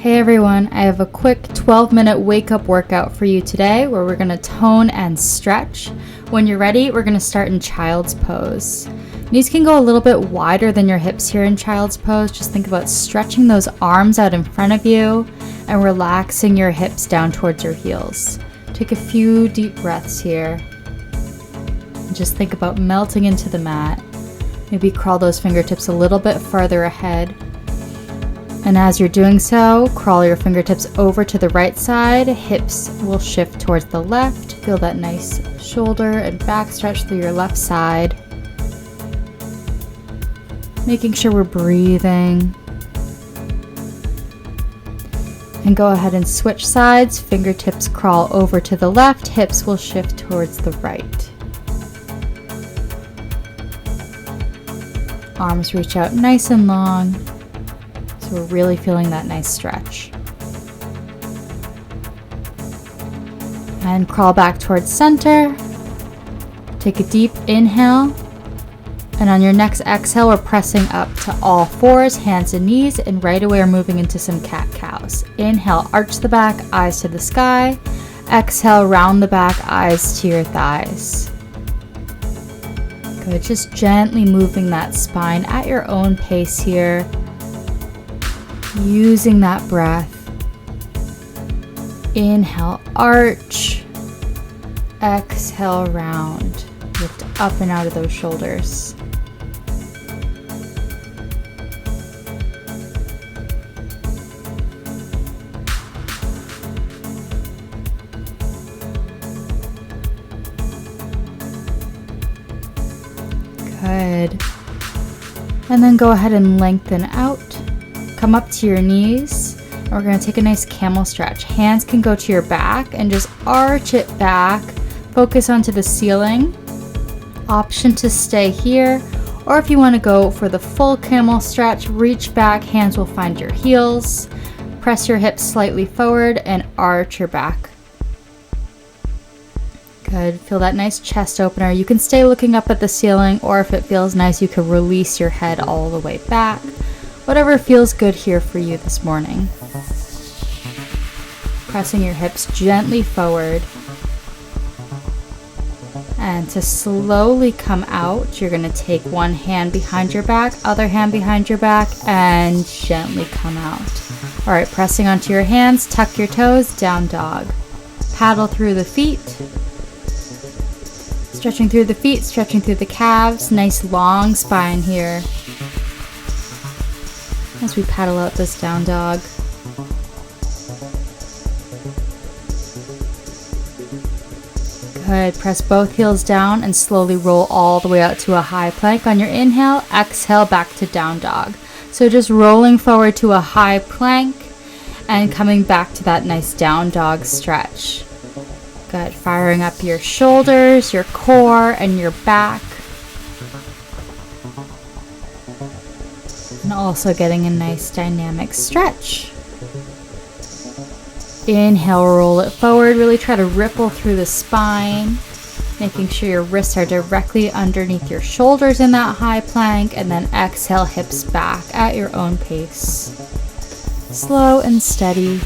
Hey everyone, I have a quick 12-minute wake-up workout for you today where we're going to tone and stretch. When you're ready, we're going to start in child's pose. Knees can go a little bit wider than your hips here in child's pose. Just think about stretching those arms out in front of you and relaxing your hips down towards your heels. Take a few deep breaths here. And just think about melting into the mat. Maybe crawl those fingertips a little bit farther ahead. And as you're doing so, crawl your fingertips over to the right side. Hips will shift towards the left. Feel that nice shoulder and back stretch through your left side. Making sure we're breathing. And go ahead and switch sides. Fingertips crawl over to the left. Hips will shift towards the right. Arms reach out nice and long. We're really feeling that nice stretch. And crawl back towards center. Take a deep inhale. And on your next exhale, we're pressing up to all fours, hands and knees, and right away we're moving into some cat-cows. Inhale, arch the back, eyes to the sky. Exhale, round the back, eyes to your thighs. Good, just gently moving that spine at your own pace here. Using that breath. Inhale, arch. Exhale, round. Lift up and out of those shoulders. Good. And then go ahead and lengthen out. Come up to your knees, and we're going to take a nice camel stretch. Hands can go to your back and just arch it back. Focus onto the ceiling. Option to stay here, or if you want to go for the full camel stretch, reach back, hands will find your heels. Press your hips slightly forward and arch your back. Good. Feel that nice chest opener. You can stay looking up at the ceiling, or if it feels nice, you can release your head all the way back. Whatever feels good here for you this morning. Pressing your hips gently forward. And to slowly come out, you're going to take one hand behind your back, other hand behind your back, and gently come out. All right, pressing onto your hands, tuck your toes, down dog. Paddle through the feet. Stretching through the feet, stretching through the calves. Nice long spine here. As we paddle out this down dog. Good. Press both heels down and slowly roll all the way out to a high plank. On your inhale, exhale back to down dog. So just rolling forward to a high plank and coming back to that nice down dog stretch. Good. Firing up your shoulders, your core, and your back. And also getting a nice dynamic stretch. Inhale, roll it forward. Really try to ripple through the spine, making sure your wrists are directly underneath your shoulders in that high plank. And then exhale, hips back at your own pace. Slow and steady.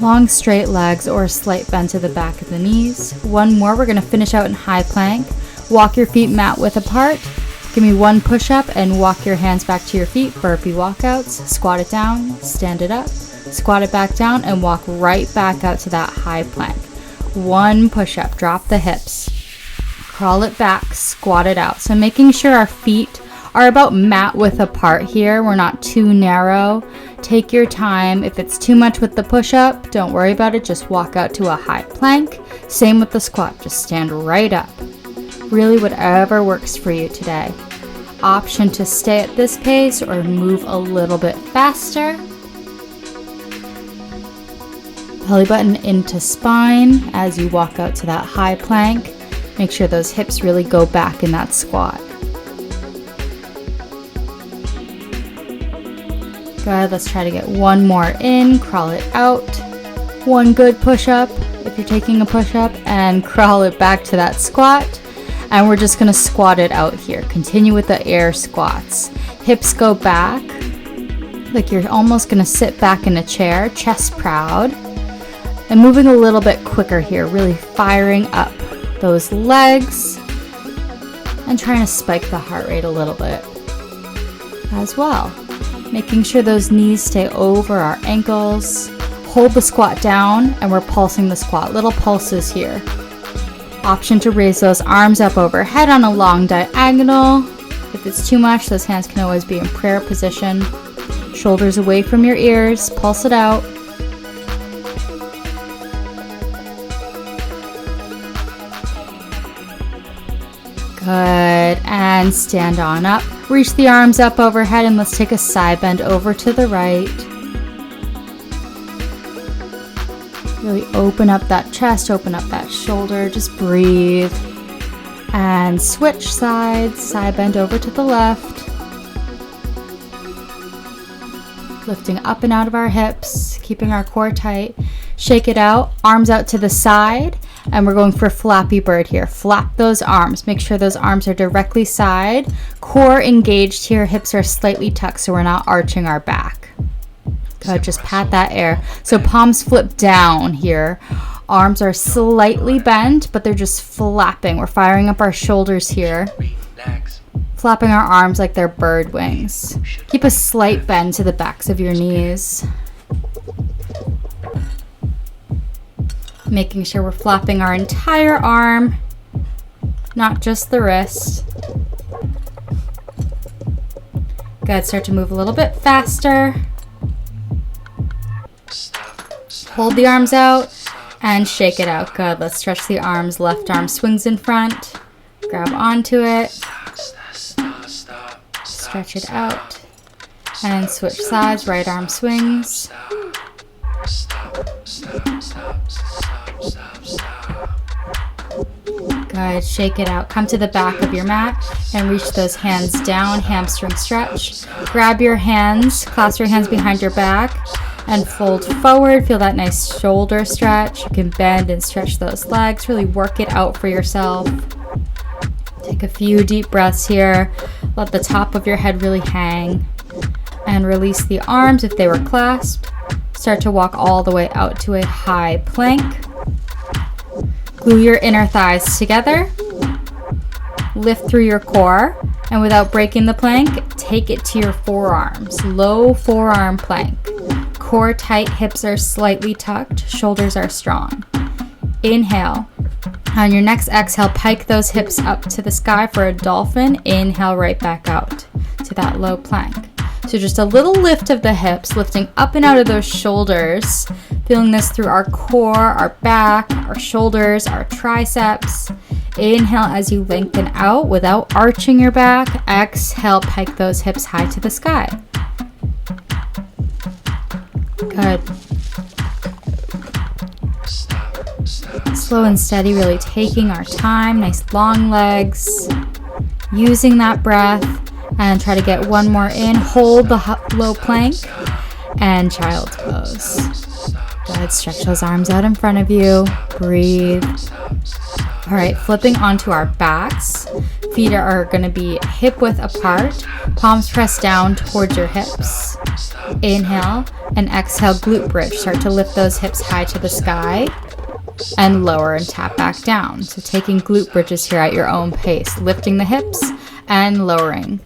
Long straight legs or a slight bend to the back of the knees. One more. We're going to finish out in high plank. Walk your feet mat width apart. Give me one push-up and walk your hands back to your feet. Burpee walkouts. Squat it down, stand it up, squat it back down, and walk right back out to that high plank. One push-up, drop the hips. Crawl it back, squat it out. So making sure our feet are about mat width apart here. We're not too narrow. Take your time. If it's too much with the push-up, don't worry about it. Just walk out to a high plank. Same with the squat. Just stand right up. Really whatever works for you today. Option to stay at this pace or move a little bit faster. Belly button into spine as you walk out to that high plank. Make sure those hips really go back in that squat. Good, let's try to get one more in, crawl it out. One good push-up if you're taking a push-up, and crawl it back to that squat. And we're just gonna squat it out here. Continue with the air squats. Hips go back, like you're almost gonna sit back in a chair, chest proud. And moving a little bit quicker here, really firing up those legs and trying to spike the heart rate a little bit as well. Making sure those knees stay over our ankles. Hold the squat down and we're pulsing the squat. Little pulses here. Option to raise those arms up overhead on a long diagonal. If it's too much, those hands can always be in prayer position. Shoulders away from your ears. Pulse it out. Good, and stand on up. Reach the arms up overhead and let's take a side bend over to the right. Really open up that chest, open up that shoulder, just breathe. And switch sides, side bend over to the left. Lifting up and out of our hips, keeping our core tight. Shake it out, arms out to the side. And we're going for Flappy Bird here. Flap those arms. Make sure those arms are directly side. Core engaged here. Hips are slightly tucked so we're not arching our back. Good. Just pat that air. So palms flip down here. Arms are slightly bent, but they're just flapping. We're firing up our shoulders here. Flapping our arms like they're bird wings. Keep a slight bend to the backs of your knees. Making sure we're flapping our entire arm, not just the wrist. Good, start to move a little bit faster. Hold the arms out and shake it out. Good, let's stretch the arms. Left arm swings in front. Grab onto it. Stretch it out. And switch sides, right arm swings. Good, shake it out. Come to the back of your mat and reach those hands down, hamstring stretch. Grab your hands, clasp your hands behind your back and fold forward. Feel that nice shoulder stretch. You can bend and stretch those legs. Really work it out for yourself. Take a few deep breaths here. Let the top of your head really hang. And release the arms if they were clasped. Start to walk all the way out to a high plank. Glue your inner thighs together. Lift through your core. And without breaking the plank, take it to your forearms. Low forearm plank. Core tight, hips are slightly tucked, shoulders are strong. Inhale. On your next exhale, pike those hips up to the sky for a dolphin. Inhale right back out to that low plank. So just a little lift of the hips, lifting up and out of those shoulders. Feeling this through our core, our back, our shoulders, our triceps. Inhale as you lengthen out without arching your back. Exhale, pike those hips high to the sky. Good. Slow and steady, really taking our time. Nice long legs. Using that breath. And try to get one more in. Hold the low plank. And child's pose. Good. Stretch those arms out in front of you. Breathe. All right, flipping onto our backs. Feet are going to be hip width apart. Palms press down towards your hips. Inhale and exhale, glute bridge. Start to lift those hips high to the sky and lower and tap back down. So taking glute bridges here at your own pace, lifting the hips and lowering.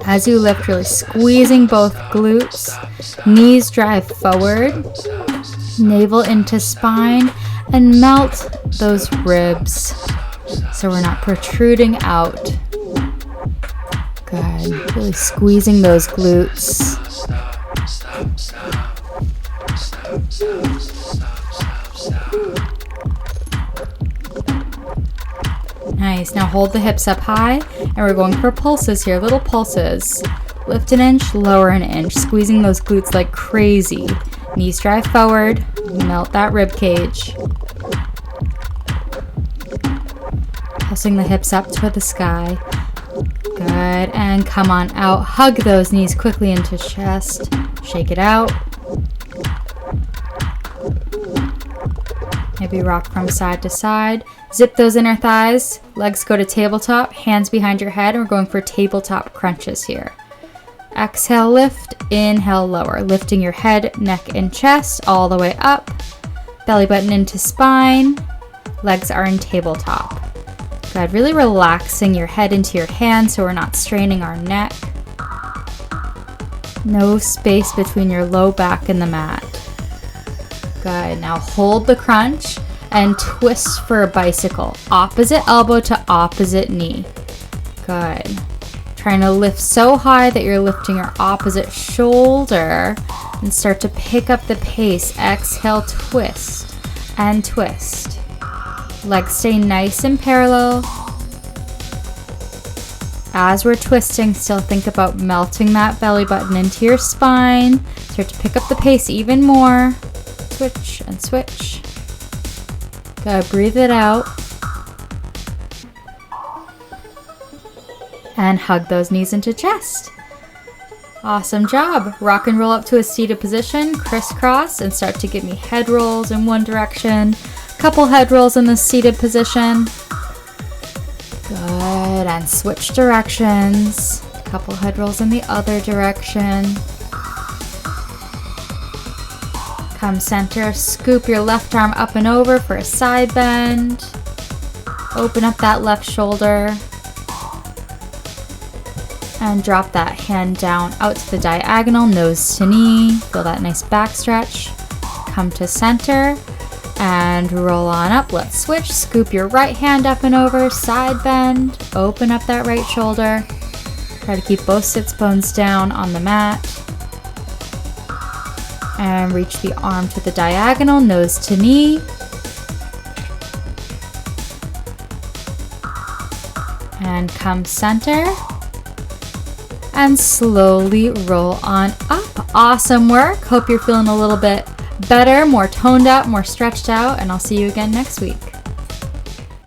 As you lift, really squeezing both glutes. Knees drive forward, navel into spine, and melt those ribs so we're not protruding out. Good. Really squeezing those glutes. Nice. Now hold the hips up high, and we're going for pulses here. Little pulses. Lift an inch, lower an inch, squeezing those glutes like crazy. Knees drive forward, melt that rib cage. Pulsing the hips up toward the sky. Good, and come on out. Hug those knees quickly into chest. Shake it out. Maybe rock from side to side. Zip those inner thighs. Legs go to tabletop, hands behind your head. And we're going for tabletop crunches here. Exhale, lift. Inhale, lower. Lifting your head, neck, and chest all the way up. Belly button into spine. Legs are in tabletop. Good. Really relaxing your head into your hands so we're not straining our neck. No space between your low back and the mat. Good. Now hold the crunch and twist for a bicycle. Opposite elbow to opposite knee. Good. Trying to lift so high that you're lifting your opposite shoulder and start to pick up the pace. Exhale, twist and twist. Legs stay nice and parallel. As we're twisting, still think about melting that belly button into your spine. Start to pick up the pace even more. Switch and switch. Good, breathe it out. And hug those knees into chest. Awesome job. Rock and roll up to a seated position, crisscross, and start to give me head rolls in one direction. Couple head rolls in the seated position. Good, and switch directions. Couple head rolls in the other direction. Come center, scoop your left arm up and over for a side bend. Open up that left shoulder. And drop that hand down out to the diagonal, nose to knee. Feel that nice back stretch. Come to center and roll on up. Let's switch. Scoop your right hand up and over, side bend. Open up that right shoulder. Try to keep both sits bones down on the mat. And reach the arm to the diagonal, nose to knee. And come center. And slowly roll on up. Awesome work. Hope you're feeling a little bit better, more toned up, more stretched out, and I'll see you again next week.